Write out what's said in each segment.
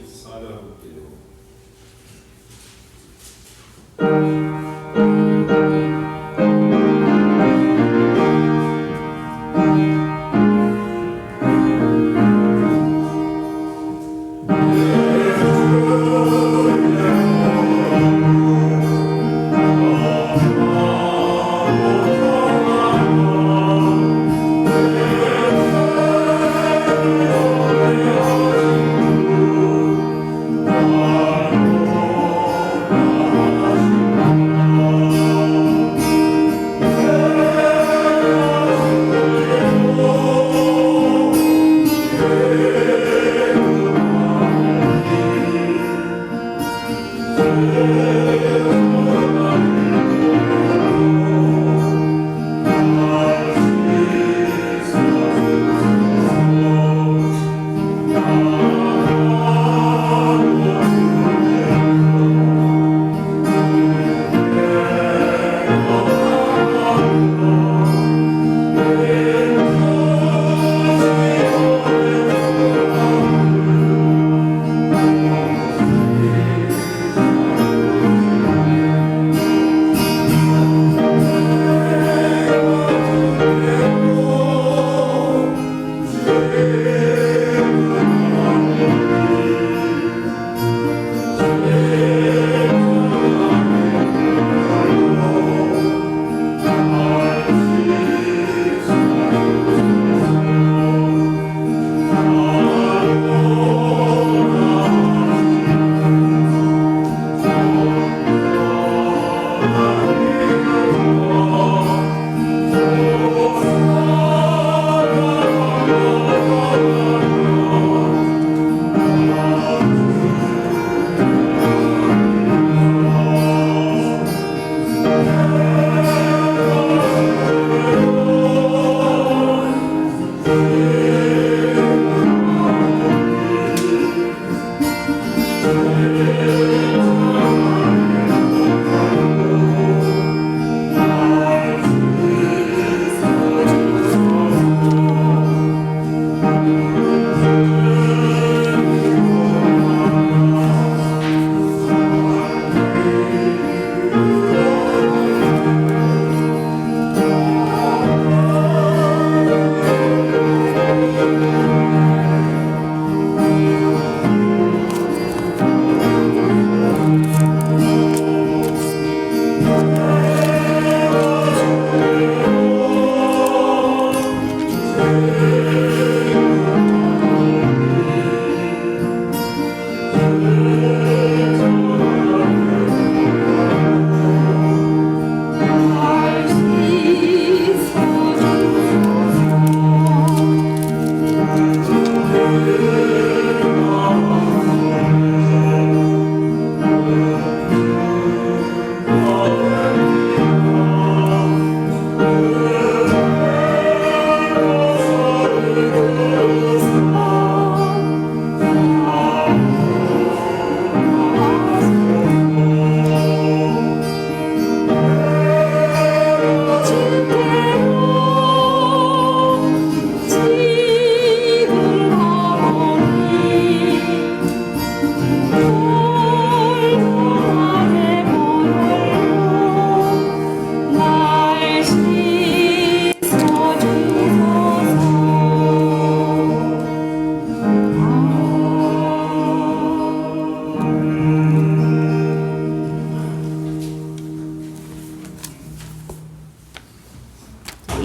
14절 볼게요.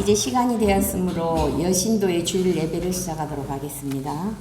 이제 시간이 되었으므로 여신도의 주일 예배를 시작하도록 하겠습니다.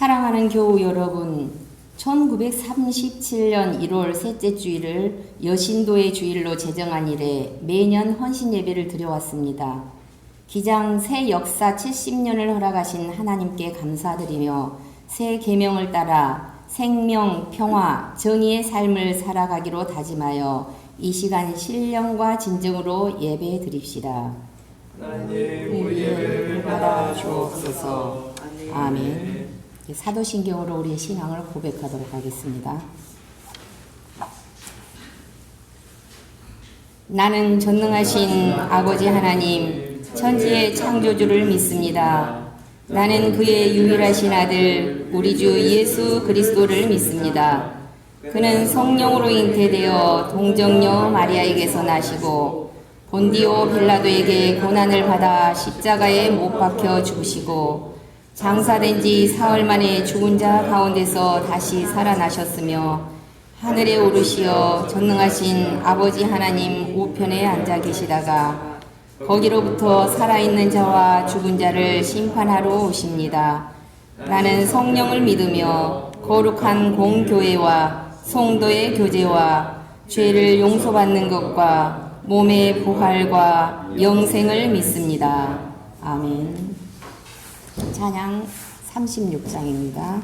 사랑하는 교우 여러분, 1937년 1월 셋째 주일을 여신도의 주일로 제정한 이래 매년 헌신 예배를 드려왔습니다. 기장 새 역사 70년을 허락하신 하나님께 감사드리며 새 계명을 따라 생명, 평화, 정의의 삶을 살아가기로 다짐하여 이 시간 신령과 진정으로 예배 드립시다. 하나님 우리 예배를 받아 주옵소서. 아멘. 사도신경으로 우리의 신앙을 고백하도록 하겠습니다. 나는 전능하신 아버지 하나님, 천지의 창조주를 믿습니다. 나는 그의 유일하신 아들, 우리 주 예수 그리스도를 믿습니다. 그는 성령으로 잉태되어 동정녀 마리아에게서 나시고 본디오 빌라도에게 고난을 받아 십자가에 못 박혀 죽으시고 장사된 지 사흘 만에 죽은 자 가운데서 다시 살아나셨으며 하늘에 오르시어 전능하신 아버지 하나님 우편에 앉아 계시다가 거기로부터 살아있는 자와 죽은 자를 심판하러 오십니다. 나는 성령을 믿으며 거룩한 공교회와 성도의 교제와 죄를 용서받는 것과 몸의 부활과 영생을 믿습니다. 아멘. 찬양 36장입니다.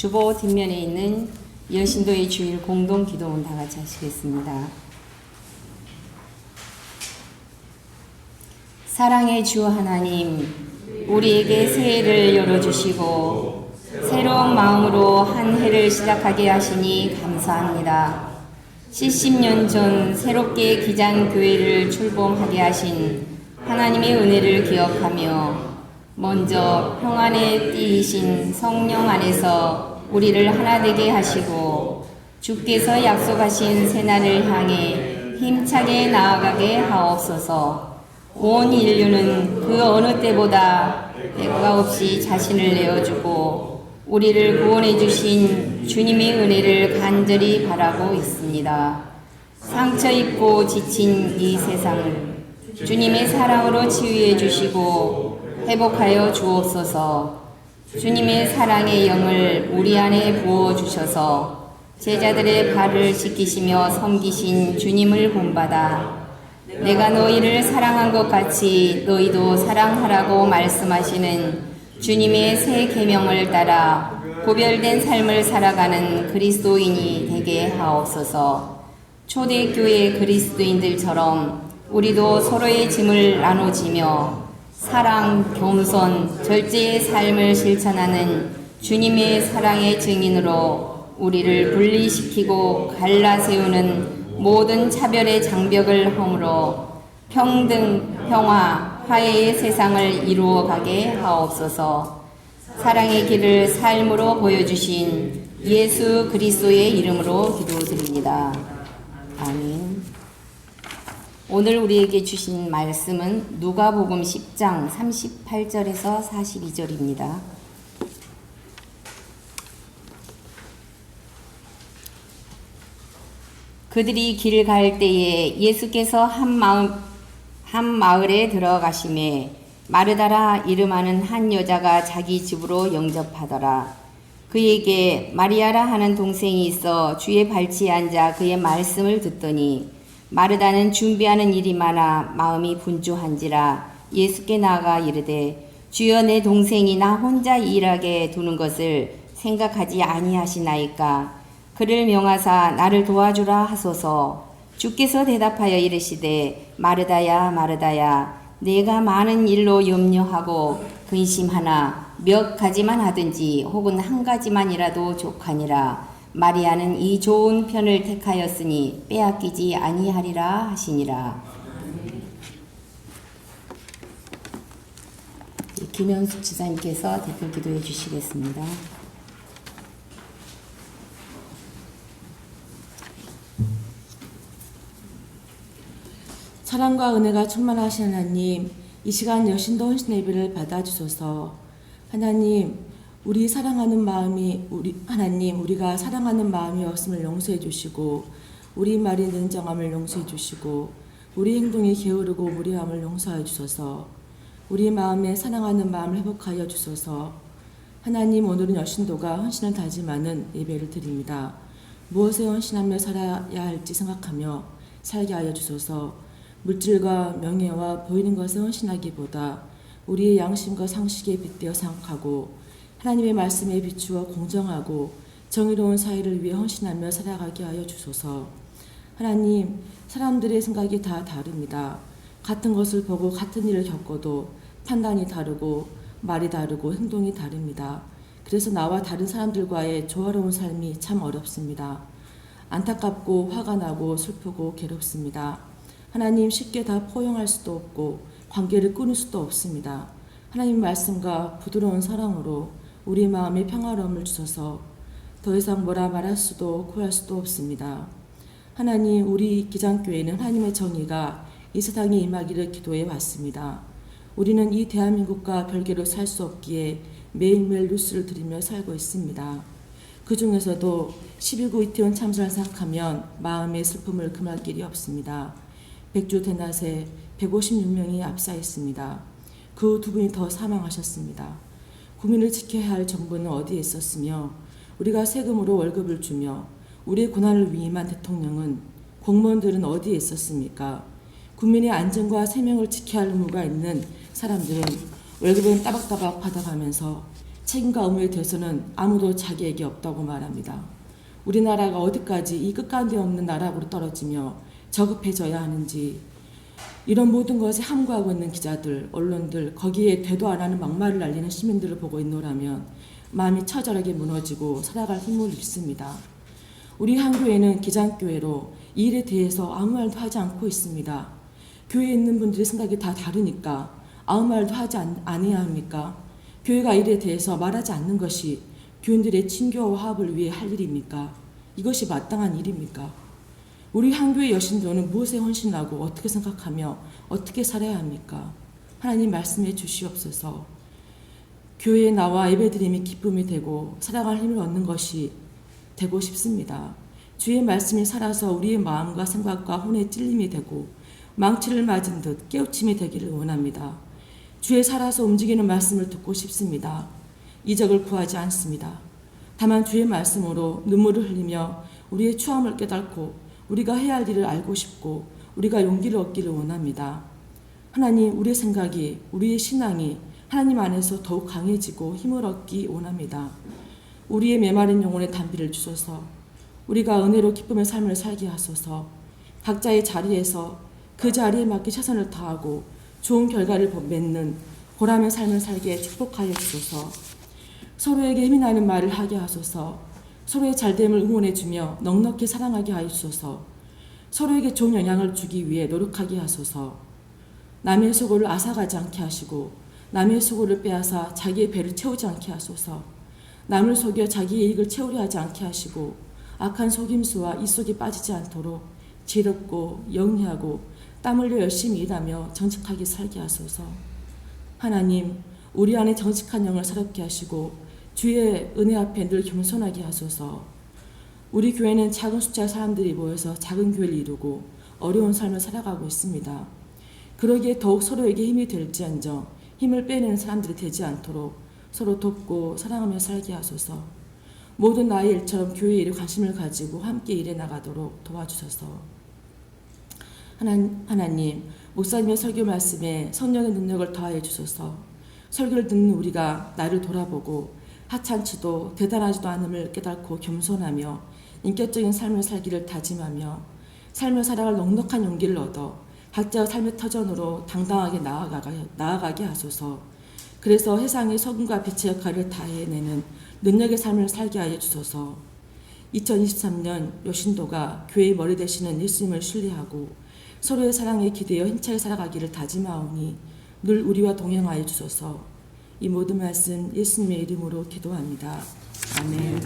주보 뒷면에 있는 여신도의 주일 공동 기도문 다 같이 하시겠습니다. 사랑의 주 하나님, 우리에게 새해를 열어주시고 새로운 마음으로 한 해를 시작하게 하시니 감사합니다. 70년 전 새롭게 기장교회를 출범하게 하신 하나님의 은혜를 기억하며 먼저 평안에 띠이신 성령 안에서 우리를 하나 되게 하시고 주께서 약속하신 새날을 향해 힘차게 나아가게 하옵소서. 온 인류는 그 어느 때보다 대가 없이 자신을 내어주고 우리를 구원해 주신 주님의 은혜를 간절히 바라고 있습니다. 상처 입고 지친 이 세상을 주님의 사랑으로 치유해 주시고 회복하여 주옵소서. 주님의 사랑의 영을 우리 안에 부어 주셔서 제자들의 발을 씻기시며 섬기신 주님을 본받아 내가 너희를 사랑한 것 같이 너희도 사랑하라고 말씀하시는 주님의 새 계명을 따라 구별된 삶을 살아가는 그리스도인이 되게 하옵소서. 초대교회 그리스도인들처럼 우리도 서로의 짐을 나눠지며 사랑, 겸손, 절제의 삶을 실천하는 주님의 사랑의 증인으로 우리를 분리시키고 갈라세우는 모든 차별의 장벽을 허물어 평등, 평화, 화해의 세상을 이루어가게 하옵소서. 사랑의 길을 삶으로 보여주신 예수 그리스도의 이름으로 기도드립니다. 아멘. 오늘 우리에게 주신 말씀은 누가복음 10장 38절에서 42절입니다. 그들이 길 갈 때에 예수께서 한 마을에 들어가시매 마르다라 이름하는 한 여자가 자기 집으로 영접하더라. 그에게 마리아라 하는 동생이 있어 주의 발치에 앉아 그의 말씀을 듣더니 마르다는 준비하는 일이 많아 마음이 분주한지라 예수께 나아가 이르되 주여 내 동생이 나 혼자 일하게 두는 것을 생각하지 아니하시나이까. 그를 명하사 나를 도와주라 하소서. 주께서 대답하여 이르시되 마르다야 마르다야 내가 많은 일로 염려하고 근심하나 몇 가지만 하든지 혹은 한 가지만이라도 족하니라. 마리아는 이 좋은 편을 택하였으니 빼앗기지 아니하리라 하시니라. 김현숙 지사님께서 대표 기도해 주시겠습니다. 사랑과 은혜가 충만하신 하나님, 이 시간 여신도 헌신 예배를 받아주소서. 하나님, 우리가 사랑하는 마음이 없음을 용서해 주시고, 우리 말이 냉정함을 용서해 주시고, 우리 행동이 게으르고 무례함을 용서해 주소서. 우리 마음에 사랑하는 마음을 회복하여 주소서. 하나님, 오늘은 여신도가 헌신을 다짐하는 예배를 드립니다. 무엇에 헌신하며 살아야 할지 생각하며 살게 하여 주소서. 물질과 명예와 보이는 것에 헌신하기보다 우리의 양심과 상식에 빗대어 생각하고 하나님의 말씀에 비추어 공정하고 정의로운 사회를 위해 헌신하며 살아가게 하여 주소서. 하나님, 사람들의 생각이 다 다릅니다. 같은 것을 보고 같은 일을 겪어도 판단이 다르고 말이 다르고 행동이 다릅니다. 그래서 나와 다른 사람들과의 조화로운 삶이 참 어렵습니다. 안타깝고 화가 나고 슬프고 괴롭습니다. 하나님, 쉽게 다 포용할 수도 없고 관계를 끊을 수도 없습니다. 하나님 말씀과 부드러운 사랑으로 우리 마음에 평화로움을 주셔서 더 이상 뭐라 말할 수도 구할 수도 없습니다. 하나님, 우리 기장교회는 하나님의 정의가 이 세상에 임하기를 기도해 왔습니다. 우리는 이 대한민국과 별개로 살 수 없기에 매일매일 뉴스를 들으며 살고 있습니다. 그 중에서도 12구 이태원 참사를 생각하면 마음의 슬픔을 금할 길이 없습니다. 백주 대낮에 156명이 압사했습니다. 그 두 분이 더 사망하셨습니다. 국민을 지켜야 할 정부는 어디에 있었으며 우리가 세금으로 월급을 주며 우리의 고난을 위임한 대통령은 공무원들은 어디에 있었습니까? 국민의 안전과 생명을 지켜야 할 의무가 있는 사람들은 월급은 따박따박 받아가면서 책임과 의무에 대해서는 아무도 자기에게 없다고 말합니다. 우리나라가 어디까지 이 끝간데 없는 나라로 떨어지며 저급해져야 하는지, 이런 모든 것에 함구하고 있는 기자들, 언론들, 거기에 되도 안 하는 막말을 날리는 시민들을 보고 있노라면 마음이 처절하게 무너지고 살아갈 힘을 잃습니다. 우리 한교회는 기장교회로 이 일에 대해서 아무 말도 하지 않고 있습니다. 교회에 있는 분들의 생각이 다 다르니까 아무 말도 하지 않아야 합니까? 교회가 일에 대해서 말하지 않는 것이 교인들의 친교와 화합을 위해 할 일입니까? 이것이 마땅한 일입니까? 우리 한교회 여신도는 무엇에 헌신하고 어떻게 생각하며 어떻게 살아야 합니까? 하나님 말씀해 주시옵소서. 교회에 나와 예배드림이 기쁨이 되고 살아갈 힘을 얻는 것이 되고 싶습니다. 주의 말씀이 살아서 우리의 마음과 생각과 혼의 찔림이 되고 망치를 맞은 듯 깨우침이 되기를 원합니다. 주의 살아서 움직이는 말씀을 듣고 싶습니다. 이적을 구하지 않습니다. 다만 주의 말씀으로 눈물을 흘리며 우리의 추함을 깨닫고 우리가 해야 할 일을 알고 싶고 우리가 용기를 얻기를 원합니다. 하나님, 우리의 생각이, 우리의 신앙이 하나님 안에서 더욱 강해지고 힘을 얻기 원합니다. 우리의 메마른 영혼에 단비를 주소서. 우리가 은혜로 기쁨의 삶을 살게 하소서. 각자의 자리에서 그 자리에 맞게 최선을 다하고 좋은 결과를 맺는 보람의 삶을 살게 축복하여 주소서. 서로에게 힘이 나는 말을 하게 하소서. 서로의 잘됨을 응원해주며 넉넉히 사랑하게 하여 주소서. 서로에게 좋은 영향을 주기 위해 노력하게 하소서. 남의 수고를 앗아가지 않게 하시고 남의 수고를 빼앗아 자기의 배를 채우지 않게 하소서. 남을 속여 자기의 이익을 채우려 하지 않게 하시고 악한 속임수와 이속에 빠지지 않도록 지혜롭고 영리하고 땀 흘려 열심히 일하며 정직하게 살게 하소서. 하나님, 우리 안에 정직한 영을 새롭게 하시고 주의 은혜 앞에 늘 겸손하게 하소서. 우리 교회는 작은 숫자의 사람들이 모여서 작은 교회를 이루고 어려운 삶을 살아가고 있습니다. 그러기에 더욱 서로에게 힘이 될지언정 힘을 빼내는 사람들이 되지 않도록 서로 돕고 사랑하며 살게 하소서. 모든 나의 일처럼 교회의 일에 관심을 가지고 함께 일해 나가도록 도와주소서. 하나님, 목사님의 설교 말씀에 성령의 능력을 더하여 주소서. 설교를 듣는 우리가 나를 돌아보고 하찮지도 대단하지도 않음을 깨닫고 겸손하며 인격적인 삶을 살기를 다짐하며 삶을 살아갈 넉넉한 용기를 얻어 각자의 삶의 터전으로 당당하게 나아가게 하소서. 그래서 세상의 소금과 빛의 역할을 다해내는 능력의 삶을 살게 하여 주소서. 2023년 요신도가 교회의 머리 되시는 예수님을 신뢰하고 서로의 사랑에 기대어 힘차게 살아가기를 다짐하오니 늘 우리와 동행하여 주소서. 이 모든 말씀 예수님의 이름으로 기도합니다. 아멘.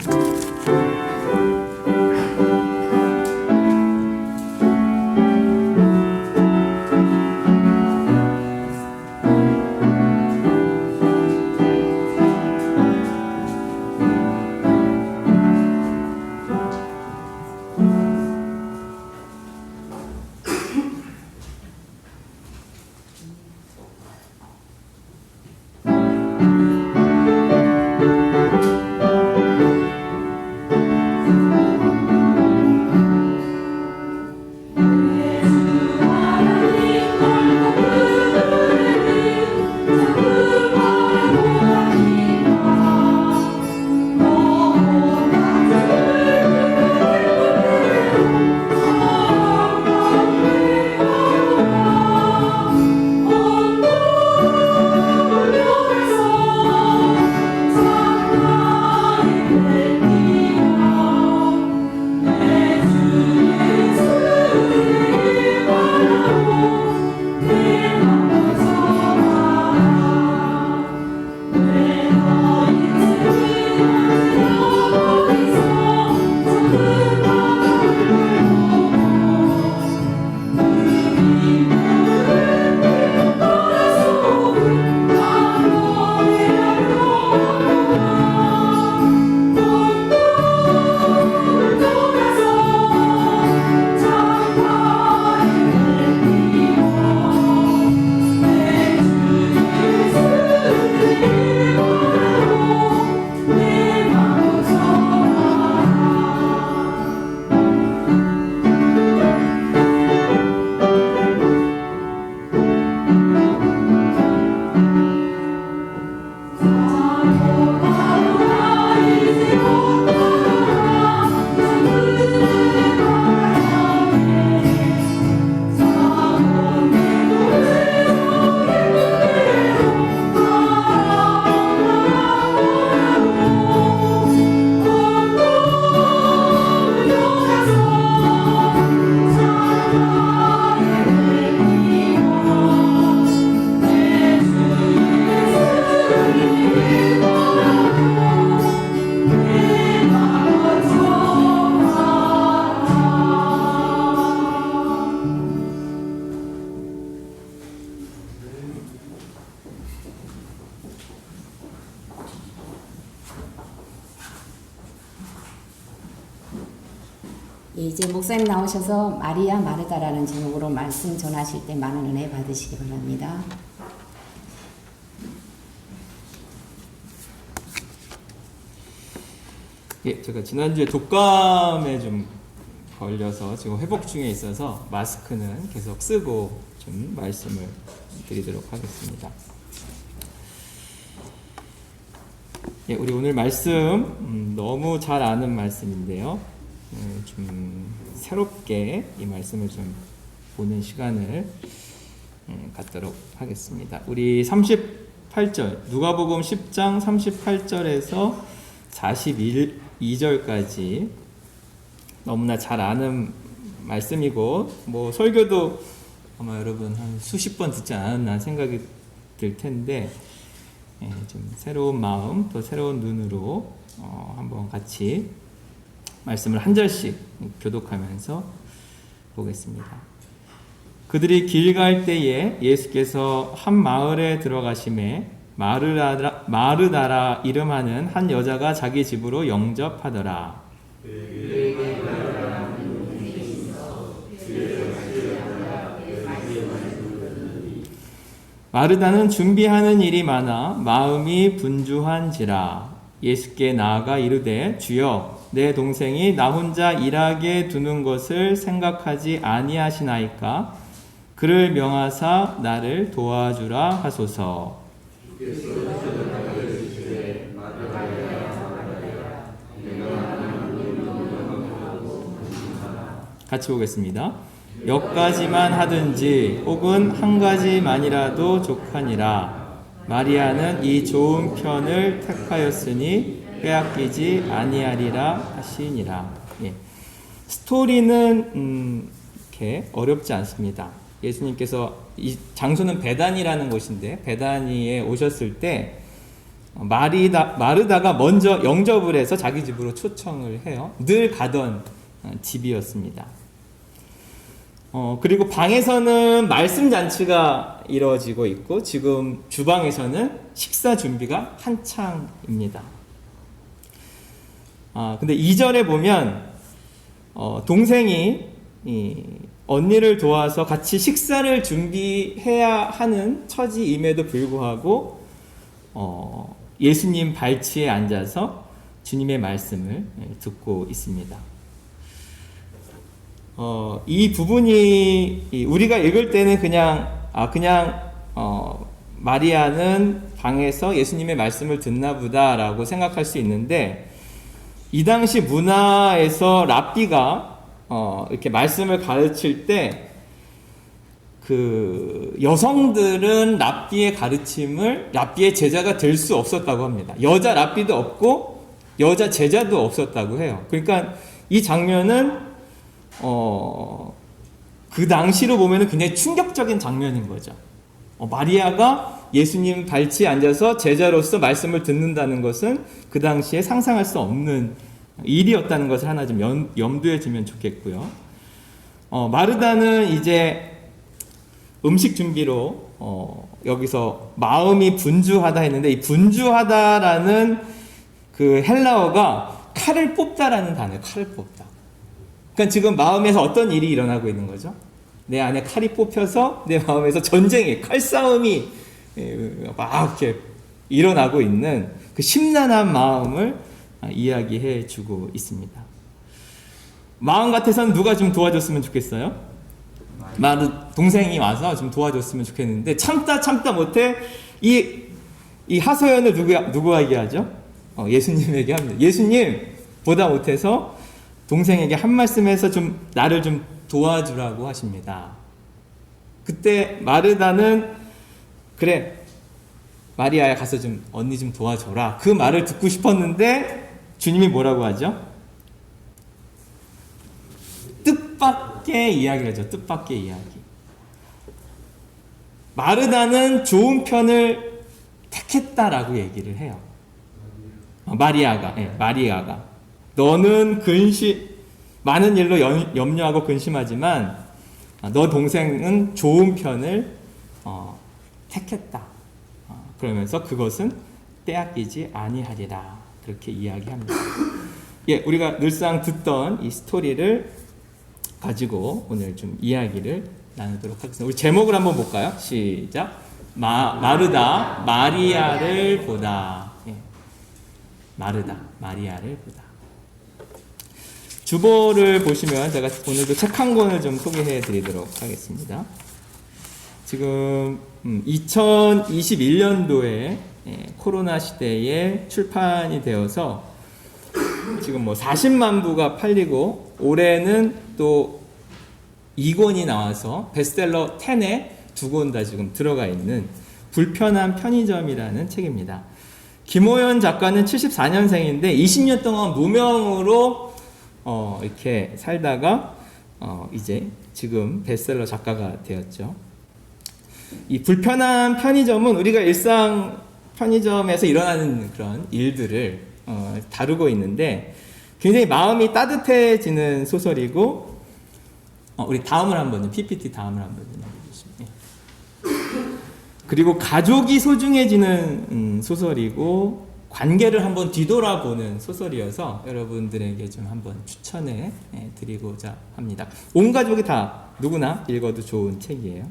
이제 목사님 나오셔서 마리아 마르다라는 제목으로 말씀 전하실 때 많은 은혜 받으시기 바랍니다. 예, 제가 지난주에 독감에 좀 걸려서 지금 회복 중에 있어서 마스크는 계속 쓰고 좀 말씀을 드리도록 하겠습니다. 예, 우리 오늘 말씀 너무 잘 아는 말씀인데요. 좀 새롭게 이 말씀을 좀 보는 시간을 갖도록 하겠습니다. 우리 38절 누가복음 10장 38절에서 42절까지 너무나 잘 아는 말씀이고 뭐 설교도 아마 여러분 한 수십 번 듣지 않았나 생각이 들 텐데 좀 새로운 마음 또 새로운 눈으로 한번 같이 말씀을 한 절씩 교독하면서 보겠습니다. 그들이 길 갈 때에 예수께서 한 마을에 들어가심에 마르다라 이름하는 한 여자가 자기 집으로 영접하더라. 마르다는 준비하는 일이 많아 마음이 분주한지라 예수께 나아가 이르되 주여 내 동생이 나 혼자 일하게 두는 것을 생각하지 아니하시나이까 그를 명하사 나를 도와주라 하소서. 같이 보겠습니다. 몇 가지만 하든지 혹은 한 가지만이라도 족하니라. 마리아는 이 좋은 편을 택하였으니 빼앗기지 아니하리라 하시니라. 예. 스토리는 이렇게 어렵지 않습니다. 예수님께서 이 장소는 베다니라는 곳인데 베다니에 오셨을 때 마르다가 먼저 영접을 해서 자기 집으로 초청을 해요. 늘 가던 집이었습니다. 그리고 방에서는 말씀 잔치가 이루어지고 있고 지금 주방에서는 식사 준비가 한창입니다. 근데 2절에 보면 동생이 언니를 도와서 같이 식사를 준비해야 하는 처지임에도 불구하고 예수님 발치에 앉아서 주님의 말씀을 듣고 있습니다. 이 부분이 우리가 읽을 때는 그냥 마리아는 방에서 예수님의 말씀을 듣나 보다라고 생각할 수 있는데 이 당시 문화에서 랍비가 이렇게 말씀을 가르칠 때 그 여성들은 랍비의 가르침을 랍비의 제자가 될 수 없었다고 합니다. 여자 랍비도 없고 여자 제자도 없었다고 해요. 그러니까 이 장면은 그 당시로 보면은 굉장히 충격적인 장면인 거죠. 마리아가 예수님 발치에 앉아서 제자로서 말씀을 듣는다는 것은 그 당시에 상상할 수 없는 일이었다는 것을 하나 좀 염두에 두면 좋겠고요. 마르다는 이제 음식 준비로 여기서 마음이 분주하다 했는데 이 분주하다라는 그 헬라어가 칼을 뽑다라는 단어예요. 칼을 뽑다. 그러니까 지금 마음에서 어떤 일이 일어나고 있는 거죠? 내 안에 칼이 뽑혀서 내 마음에서 전쟁이 칼싸움이 막 이렇게 일어나고 있는 그 심란한 마음을 이야기해 주고 있습니다. 마음 같아서는 누가 좀 도와줬으면 좋겠어요? 동생이 와서 좀 도와줬으면 좋겠는데 참다 못해 이 하소연을 누구에게 하죠? 예수님에게 합니다. 예수님 보다 못해서 동생에게 한 말씀해서 좀 나를 좀 도와주라고 하십니다. 그때 마르다는 그래 마리아야 가서 좀 언니 좀 도와줘라 그 말을 듣고 싶었는데 주님이 뭐라고 하죠? 뜻밖의 이야기를 하죠. 뜻밖의 이야기. 마르다는 좋은 편을 택했다라고 얘기를 해요. 마리아가 너는 많은 일로 염려하고 근심하지만 너 동생은 좋은 편을 택했다. 그러면서 그것은 빼앗기지 아니하리라. 그렇게 이야기합니다. 예, 우리가 늘상 듣던 이 스토리를 가지고 오늘 좀 이야기를 나누도록 하겠습니다. 우리 제목을 한번 볼까요? 시작. 마르다 마리아를 보다. 예. 마르다 마리아를 보다. 주보를 보시면 제가 오늘도 책 한 권을 좀 소개해 드리도록 하겠습니다. 지금 2021년도에 코로나 시대에 출판이 되어서 지금 뭐 40만 부가 팔리고 올해는 또 2권이 나와서 베스트셀러 10에 2권 다 지금 들어가 있는 불편한 편의점이라는 책입니다. 김호연 작가는 74년생인데 20년 동안 무명으로 이렇게 살다가 이제 지금 베스트셀러 작가가 되었죠. 이 불편한 편의점은 우리가 일상 편의점에서 일어나는 그런 일들을 다루고 있는데 굉장히 마음이 따뜻해지는 소설이고 우리 다음을 한번 PPT 다음을 한번 해주시면 그리고 가족이 소중해지는 소설이고 관계를 한번 뒤돌아보는 소설이어서 여러분들에게 좀 한번 추천해 드리고자 합니다. 온 가족이 다 누구나 읽어도 좋은 책이에요.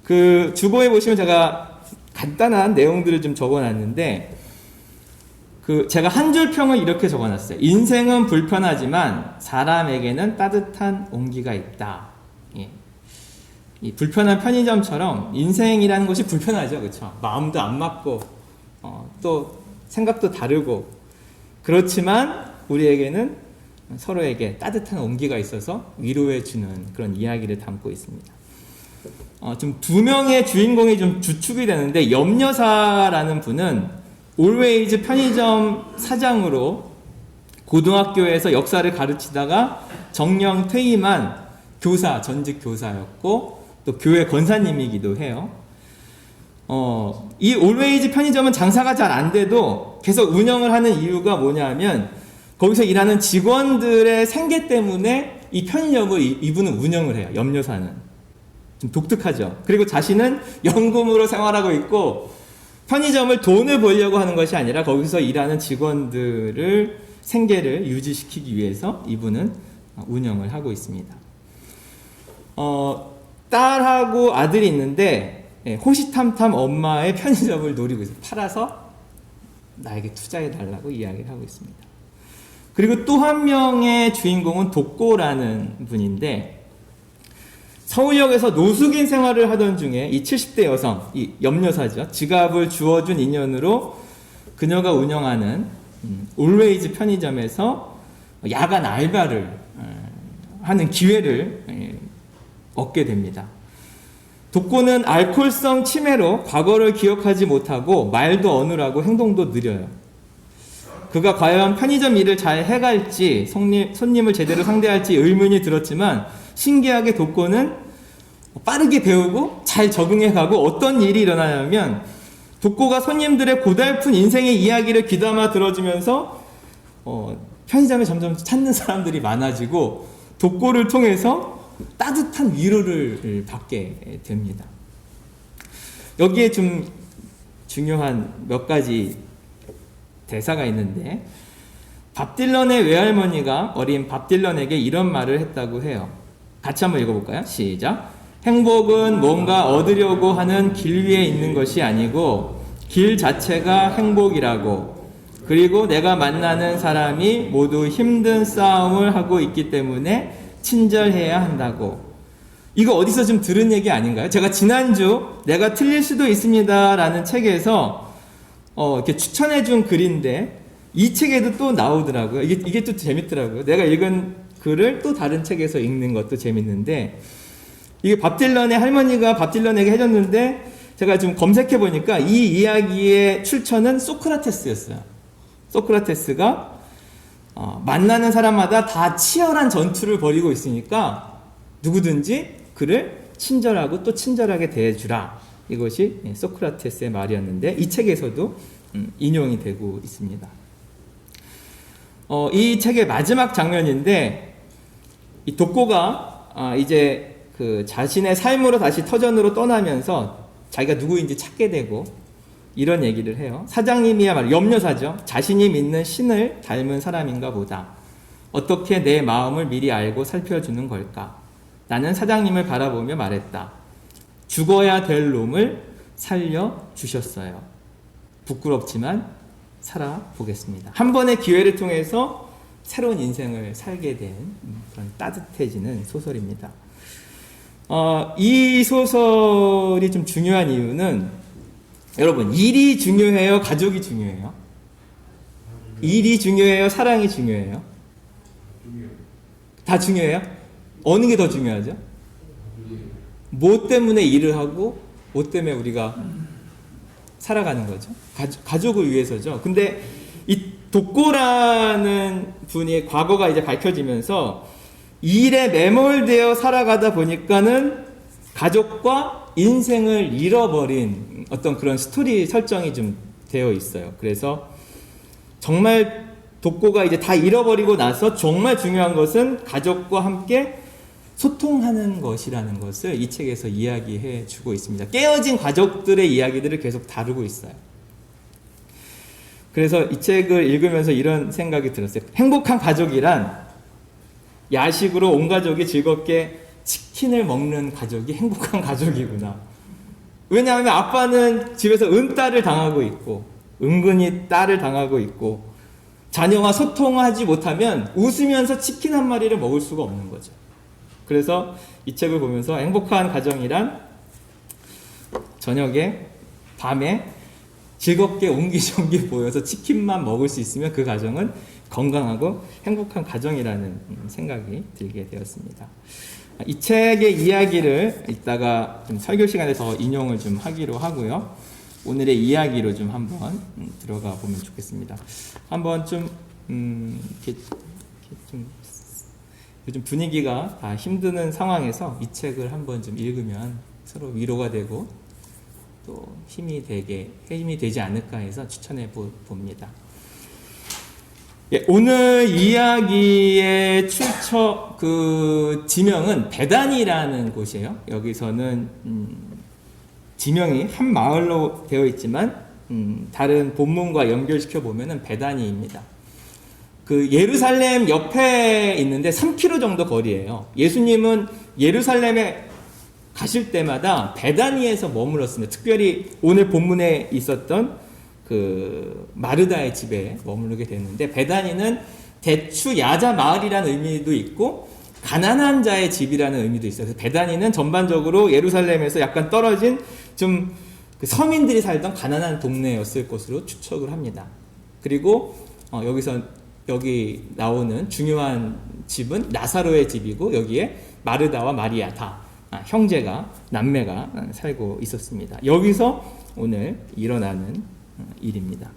그 주보에 보시면 제가 간단한 내용들을 좀 적어놨는데 제가 한 줄 평을 이렇게 적어놨어요. 인생은 불편하지만 사람에게는 따뜻한 온기가 있다. 예. 이 불편한 편의점처럼 인생이라는 것이 불편하죠, 그렇죠? 마음도 안 맞고 또 생각도 다르고 그렇지만 우리에게는 서로에게 따뜻한 온기가 있어서 위로해 주는 그런 이야기를 담고 있습니다. 좀 두 명의 주인공이 좀 주축이 되는데 염여사라는 분은 올웨이즈 편의점 사장으로 고등학교에서 역사를 가르치다가 정령 퇴임한 교사, 전직 교사였고 또 교회 권사님이기도 해요. 이 올웨이즈 편의점은 장사가 잘 안 돼도 계속 운영을 하는 이유가 뭐냐면 거기서 일하는 직원들의 생계 때문에 이 편의점을 이분은 운영을 해요. 염여사는. 좀 독특하죠. 그리고 자신은 연금으로 생활하고 있고 편의점을 돈을 벌려고 하는 것이 아니라 거기서 일하는 직원들을 생계를 유지시키기 위해서 이분은 운영을 하고 있습니다. 딸하고 아들이 있는데 호시탐탐 엄마의 편의점을 노리고 있어요. 팔아서 나에게 투자해달라고 이야기를 하고 있습니다. 그리고 또 한 명의 주인공은 독고라는 분인데 서울역에서 노숙인 생활을 하던 중에 이 70대 여성, 이 염여사죠. 지갑을 주워준 인연으로 그녀가 운영하는 올웨이즈 편의점에서 야간 알바를 하는 기회를 얻게 됩니다. 독고는 알코올성 치매로 과거를 기억하지 못하고 말도 어눌하고 행동도 느려요. 그가 과연 편의점 일을 잘 해갈지 손님을 제대로 상대할지 의문이 들었지만 신기하게 독고는 빠르게 배우고 잘 적응해가고 어떤 일이 일어나냐면 독고가 손님들의 고달픈 인생의 이야기를 귀담아 들어주면서 편의점에 점점 찾는 사람들이 많아지고 독고를 통해서 따뜻한 위로를 받게 됩니다. 여기에 좀 중요한 몇 가지 대사가 있는데 밥 딜런의 외할머니가 어린 밥 딜런에게 이런 말을 했다고 해요. 같이 한번 읽어볼까요? 시작. 행복은 뭔가 얻으려고 하는 길 위에 있는 것이 아니고 길 자체가 행복이라고. 그리고 내가 만나는 사람이 모두 힘든 싸움을 하고 있기 때문에 친절해야 한다고. 이거 어디서 좀 들은 얘기 아닌가요? 제가 지난주 내가 틀릴 수도 있습니다 라는 책에서 이렇게 추천해준 글인데 이 책에도 또 나오더라고요. 이게 또 재밌더라고요. 내가 읽은 글을 또 다른 책에서 읽는 것도 재밌는데 이게 밥 딜런의 할머니가 밥 딜런에게 해줬는데 제가 좀 검색해 보니까 이 이야기의 출처는 소크라테스였어요. 소크라테스가 만나는 사람마다 다 치열한 전투를 벌이고 있으니까 누구든지 그를 친절하고 또 친절하게 대해주라. 이것이 소크라테스의 말이었는데 이 책에서도 인용이 되고 있습니다. 이 책의 마지막 장면인데 이 독고가 이제 그 자신의 삶으로 다시 터전으로 떠나면서 자기가 누구인지 찾게 되고 이런 얘기를 해요. 사장님이야말로 염려사죠. 자신이 믿는 신을 닮은 사람인가 보다. 어떻게 내 마음을 미리 알고 살펴주는 걸까? 나는 사장님을 바라보며 말했다. 죽어야 될 놈을 살려주셨어요. 부끄럽지만 살아보겠습니다. 한 번의 기회를 통해서 새로운 인생을 살게 된 그런 따뜻해지는 소설입니다. 이 소설이 좀 중요한 이유는 여러분, 일이 중요해요? 가족이 중요해요? 일이 중요해요? 사랑이 중요해요? 다 중요해요? 어느 게 더 중요하죠? 뭐 때문에 일을 하고 뭐 때문에 우리가 살아가는 거죠? 가족을 위해서죠. 근데 이 독고라는 분이 과거가 이제 밝혀지면서 일에 매몰되어 살아가다 보니까는 가족과 인생을 잃어버린 어떤 그런 스토리 설정이 좀 되어 있어요. 그래서 정말 독고가 이제 다 잃어버리고 나서 정말 중요한 것은 가족과 함께 소통하는 것이라는 것을 이 책에서 이야기해 주고 있습니다. 깨어진 가족들의 이야기들을 계속 다루고 있어요. 그래서 이 책을 읽으면서 이런 생각이 들었어요. 행복한 가족이란 야식으로 온 가족이 즐겁게 치킨을 먹는 가족이 행복한 가족이구나. 왜냐하면 아빠는 집에서 은따를 당하고 있고 은근히 딸을 당하고 있고 자녀와 소통하지 못하면 웃으면서 치킨 한 마리를 먹을 수가 없는 거죠. 그래서 이 책을 보면서 행복한 가정이란 저녁에 밤에 즐겁게 옹기종기 모여서 치킨만 먹을 수 있으면 그 가정은 건강하고 행복한 가정이라는 생각이 들게 되었습니다. 이 책의 이야기를 이따가 좀 설교 시간에 더 인용을 좀 하기로 하고요. 오늘의 이야기로 좀 한번 들어가 보면 좋겠습니다. 한번 좀 이렇게 좀 요즘 분위기가 다 힘드는 상황에서 이 책을 한번 좀 읽으면 서로 위로가 되고 또 힘이 되지 않을까 해서 추천해 봅니다. 예, 오늘 이야기의 지명은 베단이라는 곳이에요. 여기서는 지명이 한 마을로 되어 있지만 다른 본문과 연결시켜 보면은 베다니입니다. 그 예루살렘 옆에 있는데 3km 정도 거리예요. 예수님은 예루살렘에 가실 때마다 베다니에서 머물렀습니다. 특별히 오늘 본문에 있었던 그 마르다의 집에 머무르게 됐는데, 베다니는 대추 야자 마을이라는 의미도 있고 가난한 자의 집이라는 의미도 있어요. 그래서 베다니는 전반적으로 예루살렘에서 약간 떨어진 좀 그 서민들이 살던 가난한 동네였을 것으로 추측을 합니다. 그리고 여기 나오는 중요한 집은 나사로의 집이고 여기에 마르다와 마리아 다 형제가 남매가 살고 있었습니다. 여기서 오늘 일어나는 일입니다.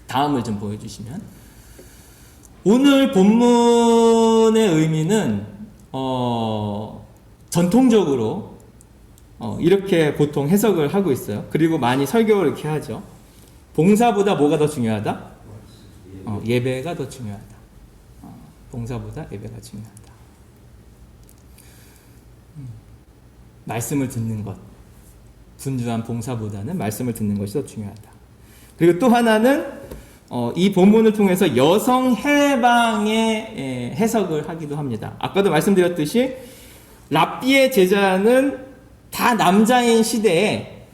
다음을 좀 보여주시면, 오늘 본문의 의미는 전통적으로 이렇게 보통 해석을 하고 있어요. 그리고 많이 설교를 이렇게 하죠. 봉사보다 뭐가 더 중요하다? 예배가 더 중요하다. 봉사보다 예배가 중요하다. 말씀을 듣는 것, 분주한 봉사보다는 말씀을 듣는 것이 더 중요하다. 그리고 또 하나는 이 본문을 통해서 여성 해방의 해석을 하기도 합니다. 아까도 말씀드렸듯이 랍비의 제자는 다 남자인 시대에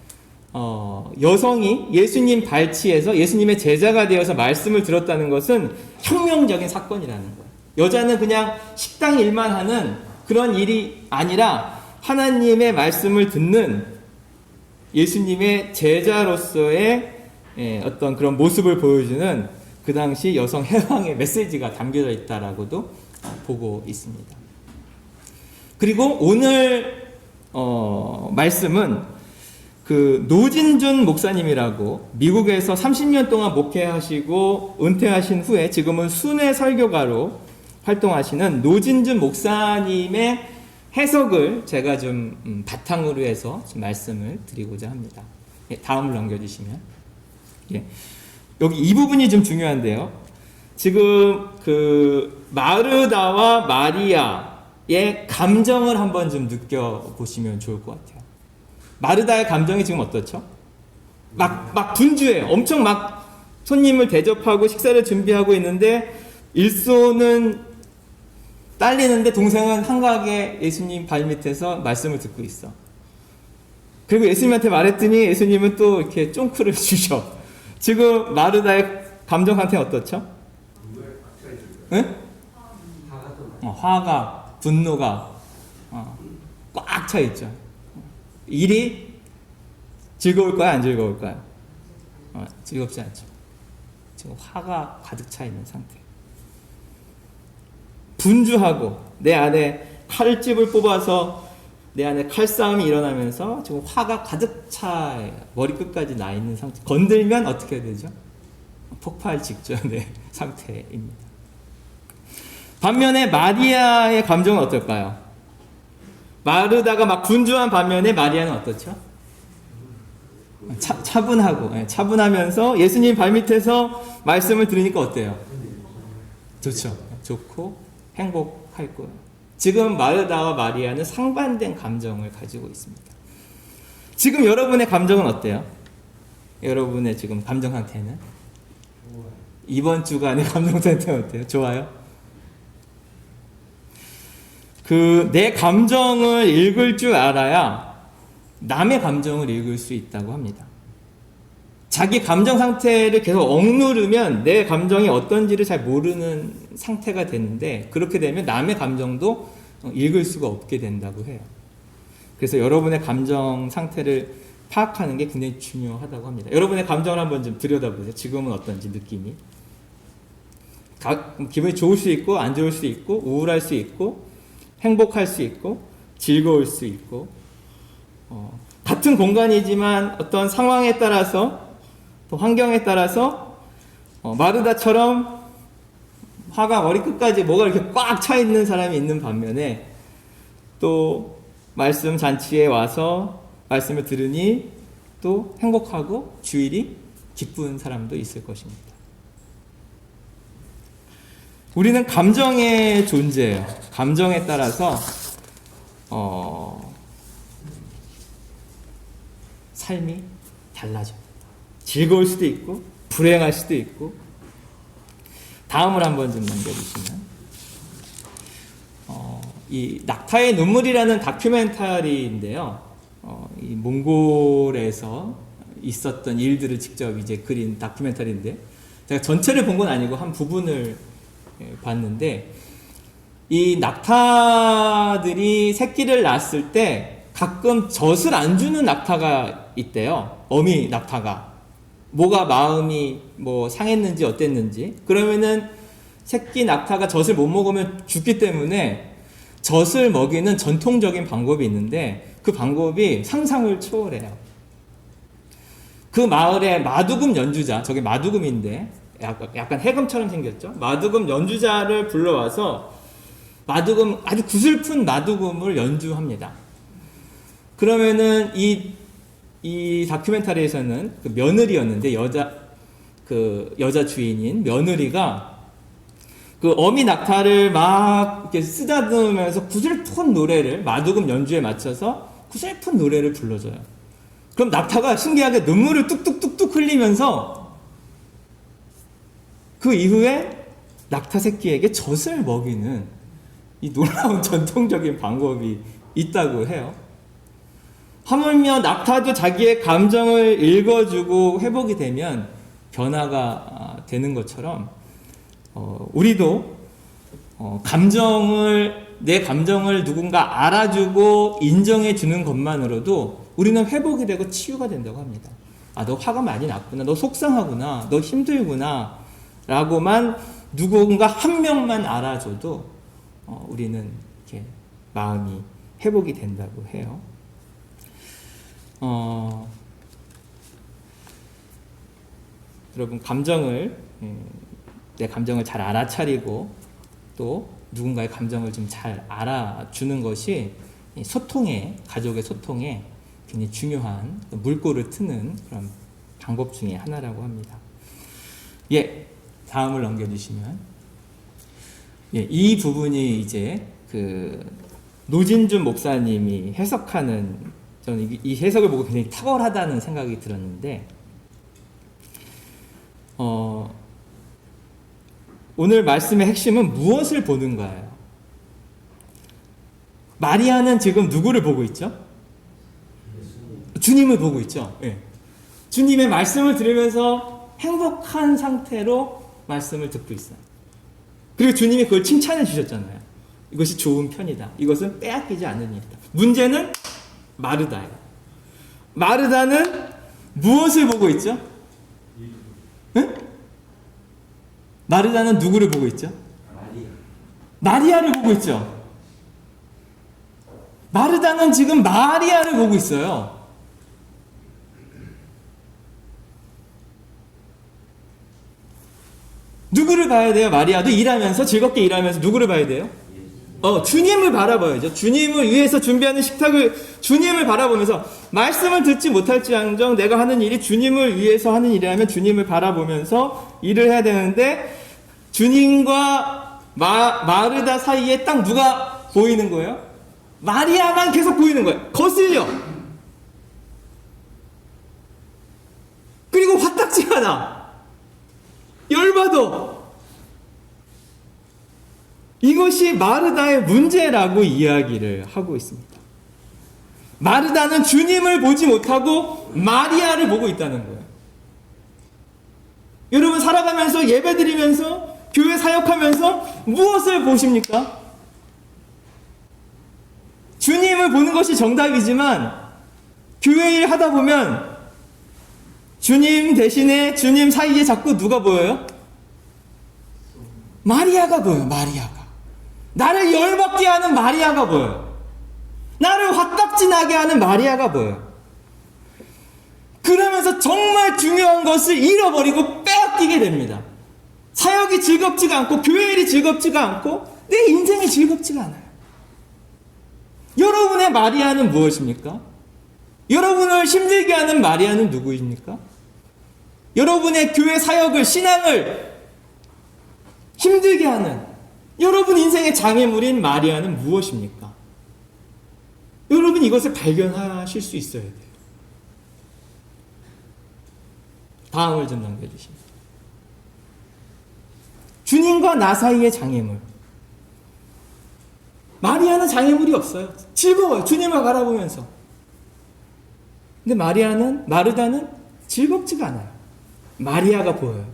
여성이 예수님 발치에서 예수님의 제자가 되어서 말씀을 들었다는 것은 혁명적인 사건이라는 거예요. 여자는 그냥 식당 일만 하는 그런 일이 아니라 하나님의 말씀을 듣는 예수님의 제자로서의 어떤 그런 모습을 보여주는 그 당시 여성 해방의 메시지가 담겨져 있다라고도 보고 있습니다. 그리고 오늘 말씀은 그 노진준 목사님이라고 미국에서 30년 동안 목회하시고 은퇴하신 후에 지금은 순회 설교가로 활동하시는 노진준 목사님의 해석을 제가 좀 바탕으로 해서 좀 말씀을 드리고자 합니다. 다음을 넘겨주시면, 여기 이 부분이 좀 중요한데요. 지금 그 마르다와 마리아의 감정을 한번 좀 느껴보시면 좋을 것 같아요. 마르다의 감정이 지금 어떻죠? 막 분주해요. 엄청 막 손님을 대접하고 식사를 준비하고 있는데 일손은 딸리는데 동생은 한가하게 예수님 발밑에서 말씀을 듣고 있어. 그리고 예수님한테 말했더니 예수님은 또 이렇게 쫑크를 주셔. 지금 마르다의 감정 상태는 어떻죠? 응? 화가, 분노가 꽉 차 있죠. 일이 즐거울까요? 안 즐거울까요? 즐겁지 않죠. 지금 화가 가득 차 있는 상태. 분주하고 내 안에 칼집을 뽑아서 내 안에 칼싸움이 일어나면서 지금 화가 가득 차 머리끝까지 나 있는 상태. 건들면 어떻게 되죠? 폭발 직전의 상태입니다. 반면에 마리아의 감정은 어떨까요? 마르다가 막 분주한 반면에 마리아는 어떻죠? 차분하고, 차분하면서 예수님 발밑에서 말씀을 들으니까 어때요? 좋죠. 좋고 행복할 거예요. 지금 마르다와 마리아는 상반된 감정을 가지고 있습니다. 지금 여러분의 감정은 어때요? 여러분의 지금 감정 상태는? 이번 주간의 감정 상태는 어때요? 좋아요? 내 감정을 읽을 줄 알아야 남의 감정을 읽을 수 있다고 합니다. 자기 감정 상태를 계속 억누르면 내 감정이 어떤지를 잘 모르는 상태가 되는데, 그렇게 되면 남의 감정도 읽을 수가 없게 된다고 해요. 그래서 여러분의 감정 상태를 파악하는 게 굉장히 중요하다고 합니다. 여러분의 감정을 한번 좀 들여다보세요. 지금은 어떤지 느낌이. 기분이 좋을 수 있고 안 좋을 수 있고 우울할 수 있고 행복할 수 있고 즐거울 수 있고, 같은 공간이지만 어떤 상황에 따라서 또 환경에 따라서 마르다처럼 화가 머리끝까지 뭐가 이렇게 꽉 차 있는 사람이 있는 반면에, 또 말씀 잔치에 와서 말씀을 들으니 또 행복하고 주일이 기쁜 사람도 있을 것입니다. 우리는 감정의 존재예요. 감정에 따라서 삶이 달라져요. 즐거울 수도 있고 불행할 수도 있고. 다음을 한번 좀 넘겨주시면, 이 낙타의 눈물이라는 다큐멘터리인데요. 이 몽골에서 있었던 일들을 직접 이제 그린 다큐멘터리인데, 제가 전체를 본 건 아니고 한 부분을 봤는데, 이 낙타들이 새끼를 낳았을 때 가끔 젖을 안 주는 낙타가 있대요. 어미 낙타가. 뭐가 마음이 뭐 상했는지 어땠는지. 그러면은 새끼 낙타가 젖을 못 먹으면 죽기 때문에 젖을 먹이는 전통적인 방법이 있는데, 그 방법이 상상을 초월해요. 그 마을의 마두금 연주자, 저게 마두금인데 약간 해금처럼 생겼죠. 마두금 연주자를 불러와서 아주 구슬픈 마두금을 연주합니다. 그러면은 이 다큐멘터리에서는 그 며느리였는데, 여자 주인인 며느리가 그 어미 낙타를 막 이렇게 쓰다듬으면서 구슬픈 노래를, 마두금 연주에 맞춰서 구슬픈 노래를 불러줘요. 그럼 낙타가 신기하게 눈물을 뚝뚝뚝뚝 흘리면서 그 이후에 낙타 새끼에게 젖을 먹이는 이 놀라운 전통적인 방법이 있다고 해요. 하물며 낙타도 자기의 감정을 읽어주고 회복이 되면 변화가 되는 것처럼, 우리도 내 감정을 누군가 알아주고 인정해주는 것만으로도 우리는 회복이 되고 치유가 된다고 합니다. 너 화가 많이 났구나, 너 속상하구나, 너 힘들구나 라고만 누군가 한 명만 알아줘도 우리는 이렇게 마음이 회복이 된다고 해요. 여러분, 내 감정을 잘 알아차리고 또 누군가의 감정을 좀 잘 알아주는 것이 가족의 소통에 굉장히 중요한 물꼬를 트는 그런 방법 중에 하나라고 합니다. 다음을 넘겨주시면, 이 부분이 이제 노진준 목사님이 해석하는, 저는 이 해석을 보고 굉장히 탁월하다는 생각이 들었는데, 오늘 말씀의 핵심은 무엇을 보는가예요. 마리아는 지금 누구를 보고 있죠? 주님을 보고 있죠. 주님의 말씀을 들으면서 행복한 상태로 말씀을 듣고 있어요. 그리고 주님이 그걸 칭찬해 주셨잖아요. 이것이 좋은 편이다. 이것은 빼앗기지 않는 일이다. 문제는 마르다예요. 마르다는 무엇을 보고 있죠? 응? 마르다는 누구를 보고 있죠? 마리아를 보고 있죠. 마르다는 지금 마리아를 보고 있어요. 누구를 봐야 돼요? 마리아도 일하면서 즐겁게 일하면서 누구를 봐야 돼요? 주님을 바라봐야죠. 주님을 위해서 준비하는 식탁을 주님을 바라보면서 말씀을 듣지 못할지언정 내가 하는 일이 주님을 위해서 하는 일이라면 주님을 바라보면서 일을 해야 되는데 주님과 마르다 사이에 딱 누가 보이는 거예요? 마리아만 계속 보이는 거예요. 거슬려. 그리고 화딱지가 나. 열받아. 이것이 마르다의 문제라고 이야기를 하고 있습니다. 마르다는 주님을 보지 못하고 마리아를 보고 있다는 거예요. 여러분 살아가면서 예배드리면서 교회 사역하면서 무엇을 보십니까? 주님을 보는 것이 정답이지만 교회 일 하다 보면 주님 대신에 주님 사이에 자꾸 누가 보여요? 마리아가 보여요. 마리아가. 나를 열받게 하는 마리아가 보여요. 나를 화딱지 나게 하는 마리아가 보여요. 그러면서 정말 중요한 것을 잃어버리고 빼앗기게 됩니다. 사역이 즐겁지가 않고 교회 일이 즐겁지가 않고 내 인생이 즐겁지가 않아요. 여러분의 마리아는 무엇입니까? 여러분을 힘들게 하는 마리아는 누구입니까? 여러분의 교회 사역을 신앙을 힘들게 하는 여러분 인생의 장애물인 마리아는 무엇입니까? 여러분 이것을 발견하실 수 있어야 돼요. 다음을 좀 남겨주십니다. 주님과 나 사이의 장애물. 마리아는 장애물이 없어요. 즐거워요. 주님을 바라보면서. 근데 마르다는 즐겁지가 않아요. 마리아가 보여요.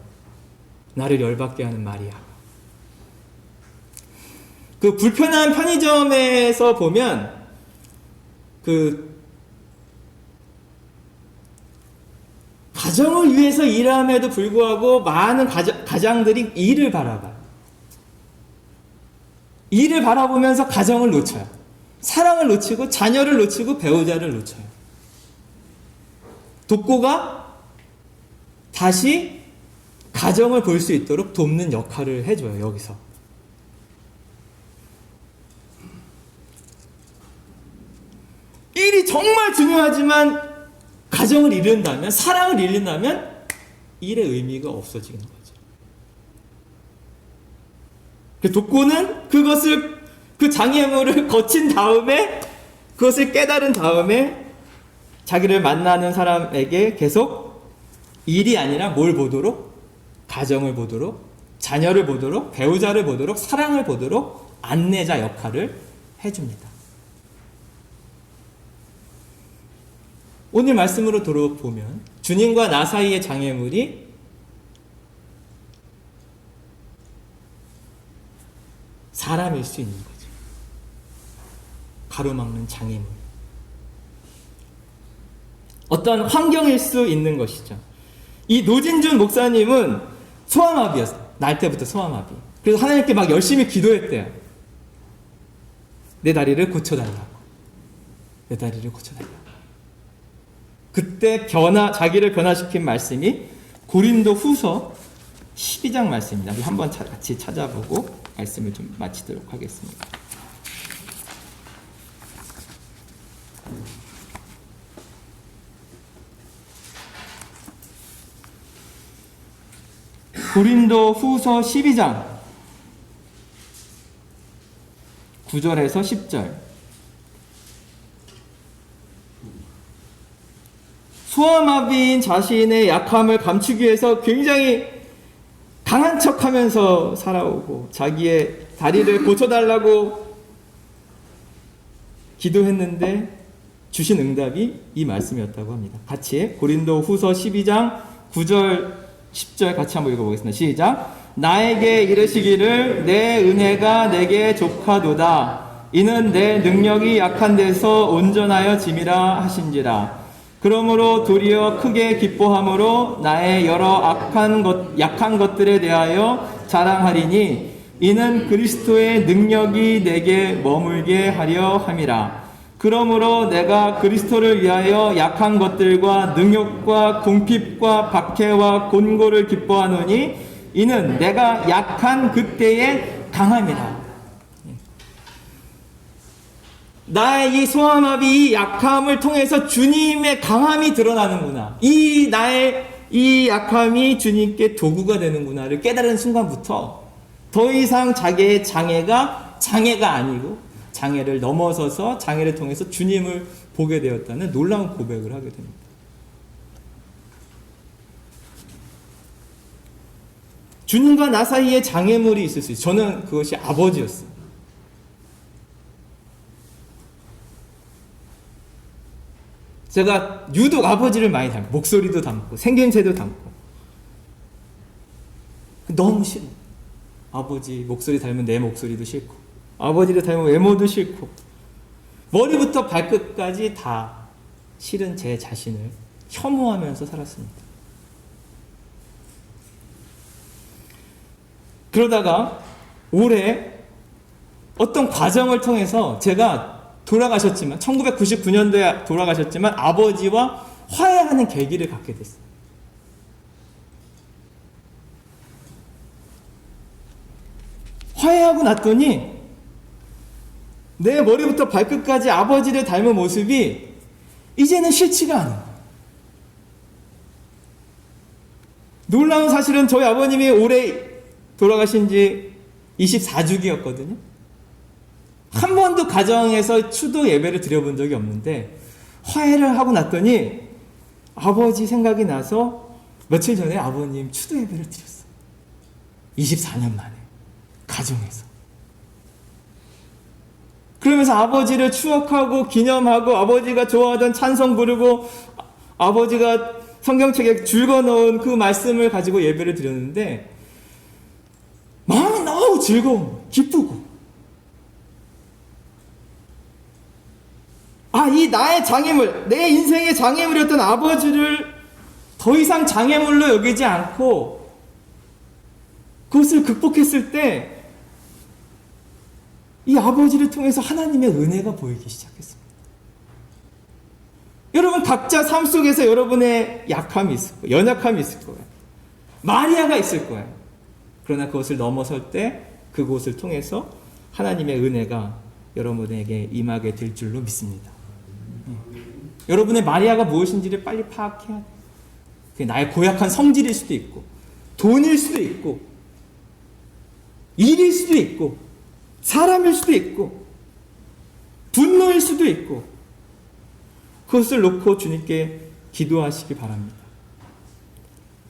나를 열받게 하는 마리아. 그 불편한 편의점에서 보면 가정을 위해서 일함에도 불구하고 많은 가장들이 일을 바라봐요. 일을 바라보면서 가정을 놓쳐요. 사랑을 놓치고 자녀를 놓치고 배우자를 놓쳐요. 돕고가 다시 가정을 볼 수 있도록 돕는 역할을 해줘요. 여기서. 일이 정말 중요하지만 가정을 잃는다면, 사랑을 잃는다면 일의 의미가 없어지는 거죠. 돕고는 그 장애물을 거친 다음에, 그것을 깨달은 다음에 자기를 만나는 사람에게 계속 일이 아니라 뭘 보도록? 가정을 보도록, 자녀를 보도록, 배우자를 보도록, 사랑을 보도록 안내자 역할을 해줍니다. 오늘 말씀으로 돌아보면 주님과 나 사이의 장애물이 사람일 수 있는 거죠. 가로막는 장애물. 어떤 환경일 수 있는 것이죠. 이 노진준 목사님은 소아마비였어요. 날 때부터 소아마비. 그래서 하나님께 막 열심히 기도했대요. 내 다리를 고쳐달라고. 내 다리를 고쳐달라고. 그때 자기를 변화시킨 말씀이 고린도 후서 12장 말씀입니다. 우리 한번 같이 찾아보고 말씀을 좀 마치도록 하겠습니다. 고린도 후서 12장 9절에서 10절. 소아마비인 자신의 약함을 감추기 위해서 굉장히 강한 척하면서 살아오고 자기의 다리를 고쳐달라고 기도했는데 주신 응답이 이 말씀이었다고 합니다. 같이 고린도 후서 12장 9절 10절 같이 한번 읽어보겠습니다. 시작. 나에게 이르시기를 내 은혜가 내게 족하도다. 이는 내 능력이 약한 데서 온전하여 짐이라 하신지라. 그러므로 도리어 크게 기뻐함으로 나의 여러 약한 것들에 대하여 자랑하리니 이는 그리스도의 능력이 내게 머물게 하려 함이라. 그러므로 내가 그리스도를 위하여 약한 것들과 능욕과 궁핍과 박해와 곤고를 기뻐하노니 이는 내가 약한 그때의 강함이라. 나의 이 소아마비, 이 약함을 통해서 주님의 강함이 드러나는구나. 나의 이 약함이 주님께 도구가 되는구나를 깨달은 순간부터 더 이상 자기의 장애가 아니고 장애를 넘어서서 장애를 통해서 주님을 보게 되었다는 놀라운 고백을 하게 됩니다. 주님과 나 사이에 장애물이 있을 수 있어요. 저는 그것이 아버지였어요. 제가 유독 아버지를 많이 닮고 목소리도 닮고 생김새도 닮고 너무 싫어. 아버지 목소리 닮은 내 목소리도 싫고 아버지를 닮은 외모도 싫고 머리부터 발끝까지 다 싫은 제 자신을 혐오하면서 살았습니다. 그러다가 올해 어떤 과정을 통해서 제가 돌아가셨지만 1999년도에 돌아가셨지만 아버지와 화해하는 계기를 갖게 됐어요. 화해하고 났더니 내 머리부터 발끝까지 아버지를 닮은 모습이 이제는 싫지가 않아요. 놀라운 사실은 저희 아버님이 올해 돌아가신 지 24주기였거든요. 한 번도 가정에서 추도 예배를 드려본 적이 없는데 화해를 하고 났더니 아버지 생각이 나서 며칠 전에 아버님 추도 예배를 드렸어요. 24년 만에 가정에서. 그러면서 아버지를 추억하고 기념하고 아버지가 좋아하던 찬송 부르고 아버지가 성경책에 줄거놓은 그 말씀을 가지고 예배를 드렸는데 마음이 너무 즐거워 기쁘고 이 나의 장애물, 내 인생의 장애물이었던 아버지를 더 이상 장애물로 여기지 않고 그것을 극복했을 때 이 아버지를 통해서 하나님의 은혜가 보이기 시작했습니다. 여러분 각자 삶 속에서 여러분의 약함이 있을 거예요. 연약함이 있을 거예요. 마리아가 있을 거예요. 그러나 그것을 넘어설 때 그곳을 통해서 하나님의 은혜가 여러분에게 임하게 될 줄로 믿습니다. 여러분의 마리아가 무엇인지를 빨리 파악해야 돼요. 그게 나의 고약한 성질일 수도 있고 돈일 수도 있고 일일 수도 있고 사람일 수도 있고 분노일 수도 있고 그것을 놓고 주님께 기도하시기 바랍니다.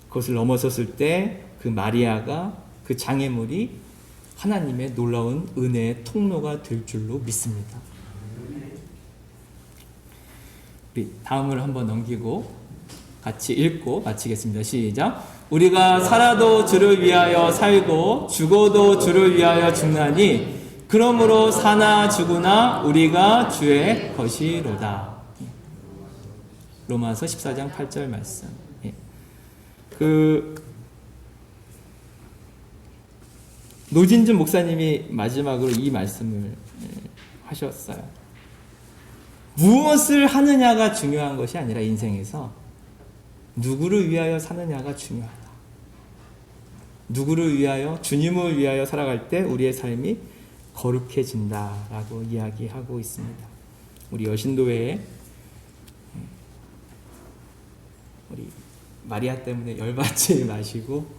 그것을 넘어섰을 때 그 마리아가 그 장애물이 하나님의 놀라운 은혜의 통로가 될 줄로 믿습니다. 우리 다음을 한번 넘기고 같이 읽고 마치겠습니다. 시작. 우리가 살아도 주를 위하여 살고 죽어도 주를 위하여 죽나니 그러므로 사나 죽으나 우리가 주의 것이로다. 로마서 14장 8절 말씀. 노진준 목사님이 마지막으로 이 말씀을 하셨어요. 무엇을 하느냐가 중요한 것이 아니라 인생에서 누구를 위하여 사느냐가 중요하다. 누구를 위하여, 주님을 위하여 살아갈 때 우리의 삶이 거룩해진다라고 이야기하고 있습니다. 우리 여신도회에 우리 마리아 때문에 열받지 마시고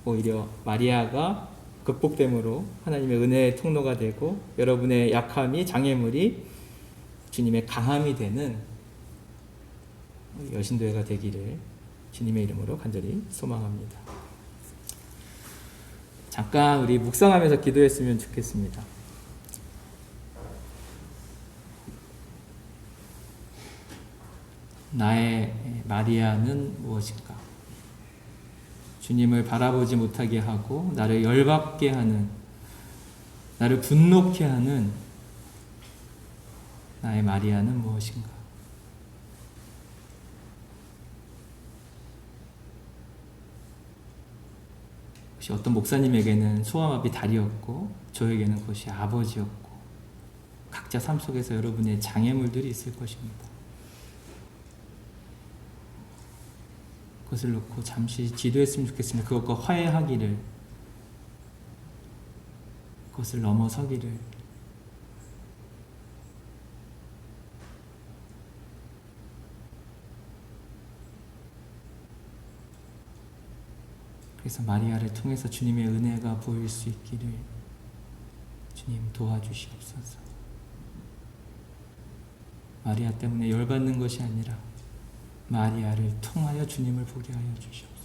오히려 마리아가 극복됨으로 하나님의 은혜의 통로가 되고 여러분의 약함이 장애물이 주님의 강함이 되는 여신도회가 되기를 주님의 이름으로 간절히 소망합니다. 잠깐 우리 묵상하면서 기도했으면 좋겠습니다. 나의 마리아는 무엇일까? 주님을 바라보지 못하게 하고 나를 열받게 하는, 나를 분노케 하는 나의 마리아는 무엇인가? 혹시 어떤 목사님에게는 소아마비 다리였고 저에게는 그것이 아버지였고, 각자 삶 속에서 여러분의 장애물들이 있을 것입니다. 그것을 놓고 잠시 기도했으면 좋겠습니다. 그것과 화해하기를, 그것을 넘어서기를. 그래서 마리아를 통해서 주님의 은혜가 보일 수 있기를 주님 도와주시옵소서. 마리아 때문에 열받는 것이 아니라 마리아를 통하여 주님을 보게 하여 주시옵소서.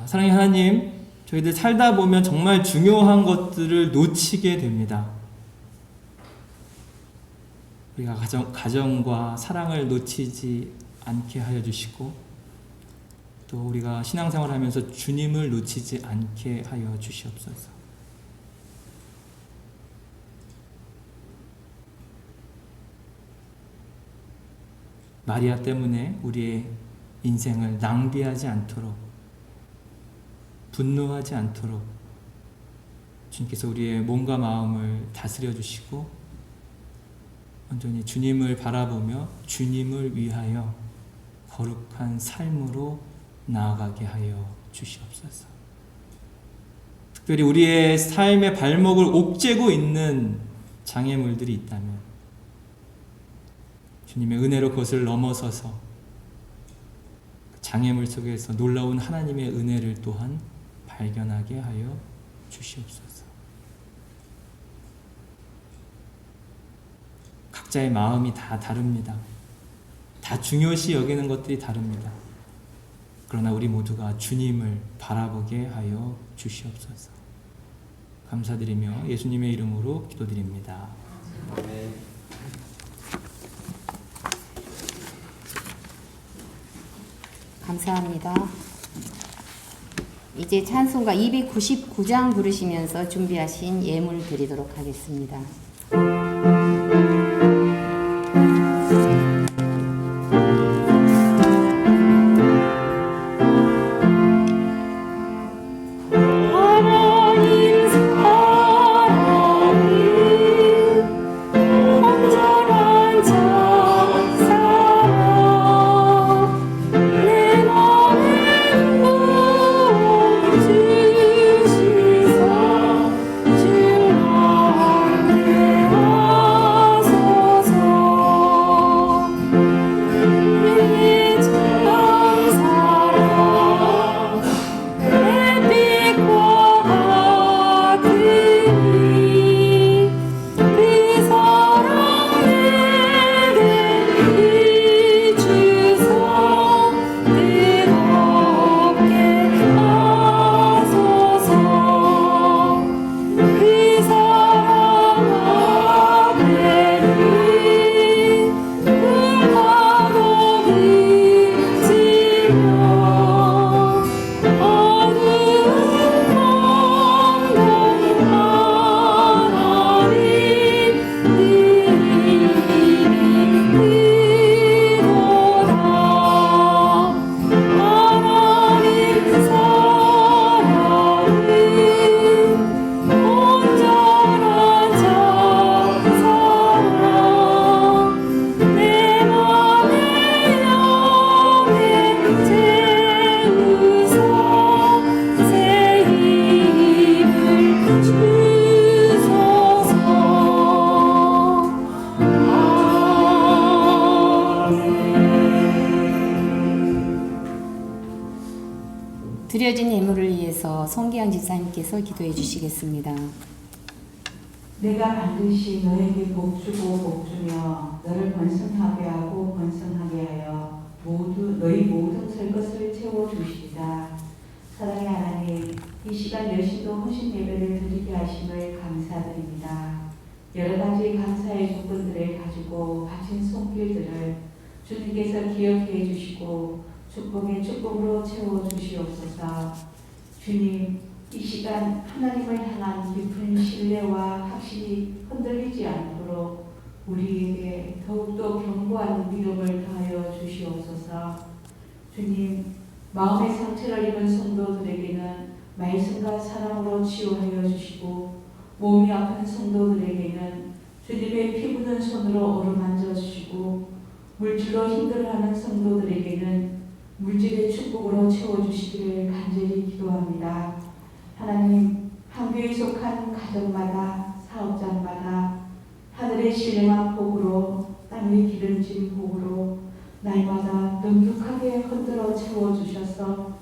사랑의 하나님, 저희들 살다 보면 정말 중요한 것들을 놓치게 됩니다. 우리가 가정과 사랑을 놓치지 않게 하여 주시고, 또 우리가 신앙생활을 하면서 주님을 놓치지 않게 하여 주시옵소서. 마리아 때문에 우리의 인생을 낭비하지 않도록, 분노하지 않도록 주님께서 우리의 몸과 마음을 다스려 주시고 온전히 주님을 바라보며 주님을 위하여 거룩한 삶으로 나아가게 하여 주시옵소서. 특별히 우리의 삶의 발목을 옥죄고 있는 장애물들이 있다면 주님의 은혜로 그것을 넘어서서 장애물 속에서 놀라운 하나님의 은혜를 또한 발견하게 하여 주시옵소서. 각자의 마음이 다 다릅니다. 다 중요시 여기는 것들이 다릅니다. 그러나 우리 모두가 주님을 바라보게 하여 주시옵소서. 감사드리며 예수님의 이름으로 기도드립니다. 아멘. 감사합니다. 이제 찬송가 299장 부르시면서 준비하신 예물 드리도록 하겠습니다. 드려진 예물을 위해서 송기양 집사님께서 기도해 주시겠습니다. 내가 반드시 너에게 복 주고 복 주며 너를 번성하게 하고 번성하게 하여 너희 모든 설 것을 채워 주시다. 사랑의 하나님, 이 시간 여신도 헌신 예배를 드리게 하심을 감사드립니다. 여러 가지 감사의 조건들을 가지고 바친 손길들을 주님께서 기억해 주시고 축복의 축복으로 채워 주시옵소서. 주님, 이 시간 하나님을 향한 깊은 신뢰와 확신이 흔들리지 않도록 우리에게 더욱더 견고한 믿음을 더하여 주시옵소서. 주님, 마음의 상처를 입은 성도들에게는 말씀과 사랑으로 치유하여 주시고 몸이 아픈 성도들에게는 주님의 피 묻은 손으로 어루만져 주시고 물질로 힘들어하는 성도들에게는 물질의 축복으로 채워주시기를 간절히 기도합니다. 하나님, 한 교회에 속한 가정마다 사업장마다 하늘의 신령한 복으로 땅의 기름진 복으로 날마다 넉넉하게 흔들어 채워주셔서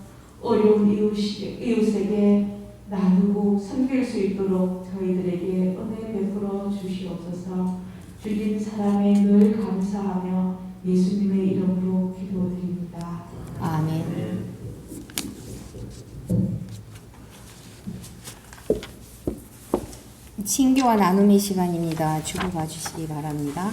어려운 이웃에게 나누고 섬길 수 있도록 저희들에게 은혜 베풀어 주시옵소서. 주님 사랑에 늘 감사하며 예수님의 이름으로 기도드립니다. 아멘. 친교와 나눔의 시간입니다. 주고봐 주시기 바랍니다.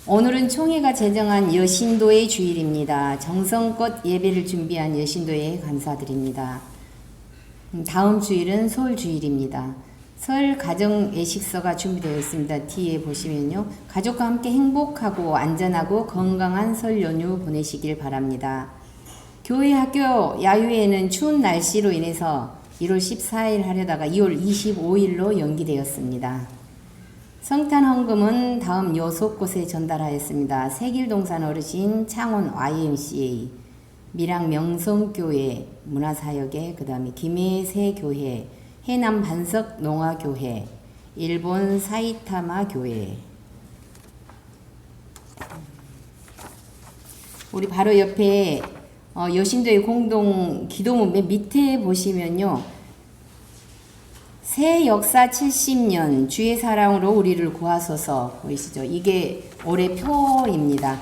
오늘은 총회가 제정한 여신도의 주일입니다. 정성껏 예배를 준비한 여신도에 감사드립니다. 다음 주일은 설 주일입니다. 설 가정 예식서가 준비되어 있습니다. 뒤에 보시면요. 가족과 함께 행복하고 안전하고 건강한 설 연휴 보내시길 바랍니다. 교회 학교 야유회는 추운 날씨로 인해서 1월 14일 하려다가 2월 25일로 연기되었습니다. 성탄 헌금은 다음 6곳에 전달하였습니다. 세길동산 어르신 창원 YMCA, 밀양 명성교회 문화사역회, 그 다음에 김해세교회, 해남 반석 농화교회, 일본 사이타마 교회. 우리 바로 옆에 여신도의 공동 기도문 맨 밑에 보시면요. 새 역사 70년 주의 사랑으로 우리를 구하소서 보이시죠? 이게 올해 표입니다.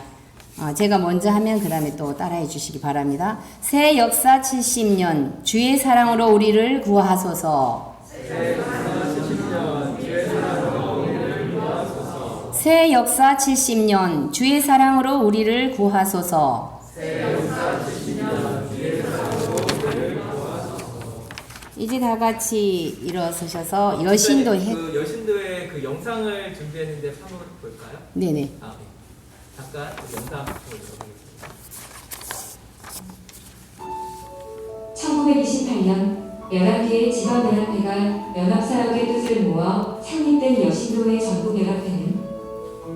제가 먼저 하면 그 다음에 또 따라해 주시기 바랍니다. 새 역사 70년 주의 사랑으로 우리를 구하소서. 새 역사 70년 주의 사랑으로 우리를 구하소서. 이제 다 같이 일어서셔서 여신도의 그 여신도의 그 영상을 준비했는데 한번 볼까요? 네네. 네. 잠깐 그 영상 보도록 하겠습니다. 1928년 11개의 지방연합회가 연합사역의 뜻을 모아 창립된 여신도의 전국연합회는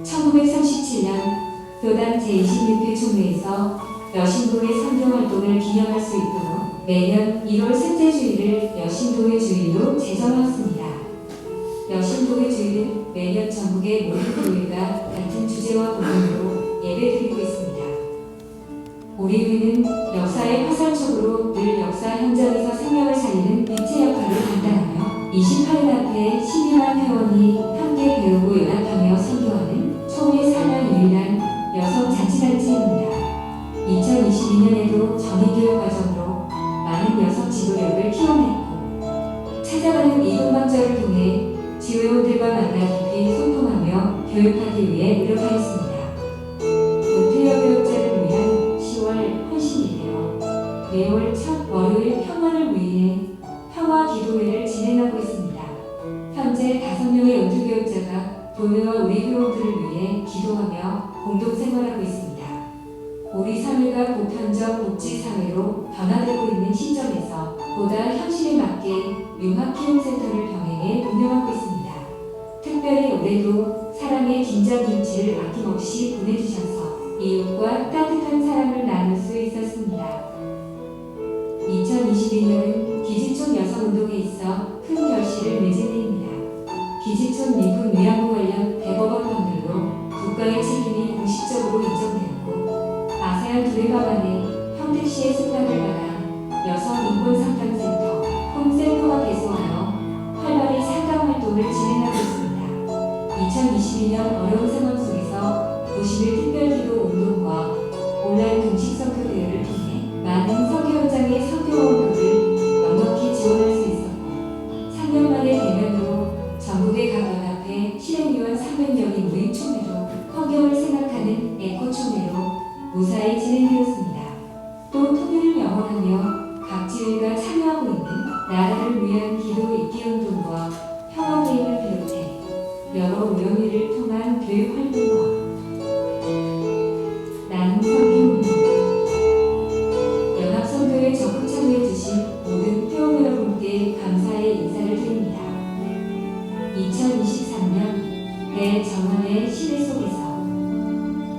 1937년 교단 제26회 총회에서 여신도의 선교활동을 기념할 수 있도록 매년 1월 셋째 주일을 여신도의 주일로 제정하였습니다. 여신도의 주일은 매년 전국의 모든 교회가 같은 주제와 본문으로 예배드리고 있습니다. 우리 교회는 역사의 화살촉으로 늘 역사 현장에서 생명을 살리는 빛의 역할을 감당하며 28연합회 12만 회원이 함께 배우고 연합하며 선교하는 총회 산하 유일한 여성 자치단체입니다. 2022년에도 전인교육 과정으로 많은 여성 지도력을 키워냈고 찾아가는 이동방절을 통해 지회원들과 만나 깊이 소통하며 교육하기 위해 노력하였습니다. 은퇴여 교육자를 위한 10월 헌신이되어 매월 첫 월요일 평화를 위해 평화 기도회를 진행하고 있습니다. 현재 5명의 은퇴교육자가 교회와 우리 회원들을 위해 기도하며 공동생활하고 있습니다. 우리 사회가 보편적 복지사회로 변화되고 있는 시점에서 보다 현실에 맞게 융합키움센터를 병행해 운영하고 있습니다. 특별히 올해도 사랑의 김장김치를 아낌없이 보내주셔서 이웃과 따뜻한 사랑을 나눌 수 있었습니다. 2022년은 기지촌 여성운동에 있어 큰 결실을 맺은 해입니다. 기지촌 미군 위안부 관련 대법원 판결로 국가의 책임이 공식적으로 인정되었고 아세안 두레바반의 평택시의 승낙을 받아 여성인권상담센터 홈센터가 개소하여 활발히 상담 활동을 진행하고 있습니다. 2022년 어려운 상황 속에서 90일 특별기도 운동과 온라인 공식 선교 대회를 통해 많은 선교 현장의 선교 원금을 6조 내로 무사히 진행되었습니다. 또 통일을 영원하며 각 지회가 참여하고 있는 나라를 위한 기도 입기운동과 평화개혁을 비롯해 여러 우영회를 통한 교육 활동과 나눔 섬김운동, 연합선교에 적극 참여해주신 모든 회원 여러분께 감사의 인사를 드립니다. 2023년 대전환의 시대 속에서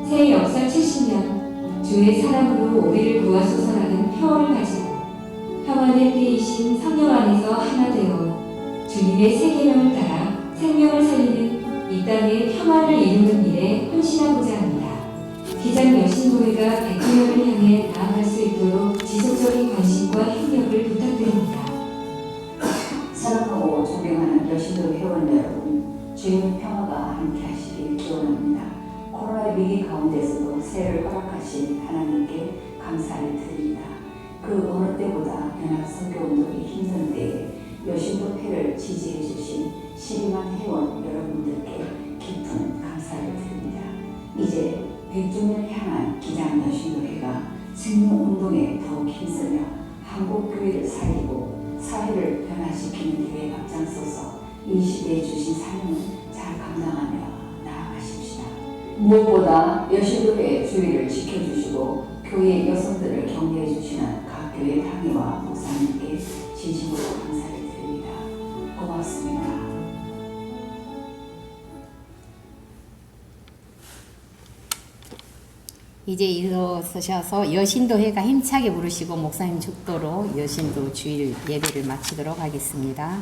새 역사 70년 주의 사랑으로 우리를 구하소서라는 표어를 가지고 평안의 때이신 성령 안에서 하나 되어 주님의 세계명을 따라 생명을 살리는 이 땅의 평화를 이루는 일에 헌신하고자 합니다. 기장 여신교회가 100주년을 향해 나아갈 수 있도록 지속적인 관심과 협력을 부탁드립니다. 사랑하고 존경하는 여신도 회원 여러분, 주님의 평화가 함께 하시길 기원합니다. 코로나 위기 가운데서도 새해를 허락하신 하나님께 감사를 드립니다. 그 어느 때보다 연합선교운동이 힘든 때에 여신도 회를 지지해 주신 12만 회원 여러분들께 깊은 감사를 드립니다. 이제 100주년을 향한 기장 여신도회가 생명운동에 더욱 힘쓰며 한국교회를 살리고 사회를 변화시키는 일에 앞장서서 이 시대에 주신 사명을 잘 감당하며 나아가십시다. 무엇보다 여신도회의 주의를 지켜주시고 교회 여성들을 격려해 주시는 각 교회 당회와 목사님께 진심으로 감사를 드립니다. 고맙습니다. 이제 일어서셔서 여신도회가 힘차게 부르시고 목사님 축도로 여신도 주일 예배를 마치도록 하겠습니다.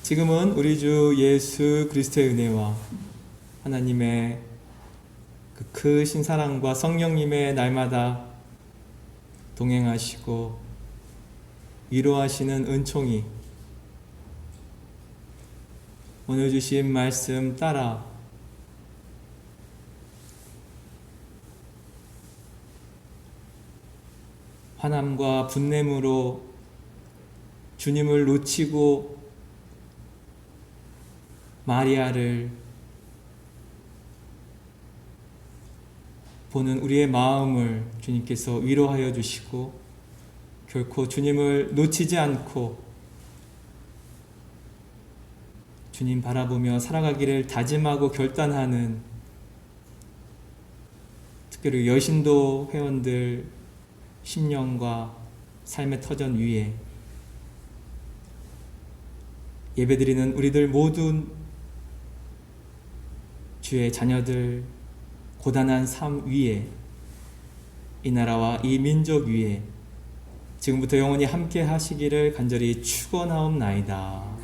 지금은 우리 주 예수 그리스도의 은혜와 하나님의 그 크신 사랑과 성령님의 날마다 동행하시고 위로하시는 은총이 오늘 주신 말씀 따라 화남과 분냄으로 주님을 놓치고 마리아를 보는 우리의 마음을 주님께서 위로하여 주시고 결코 주님을 놓치지 않고 주님 바라보며 살아가기를 다짐하고 결단하는 특별히 여신도 회원들 심령과 삶의 터전 위에 예배드리는 우리들 모든 주의 자녀들 고단한 삶 위에 이 나라와 이 민족 위에 지금부터 영원히 함께 하시기를 간절히 축원하옵나이다.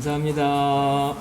감사합니다.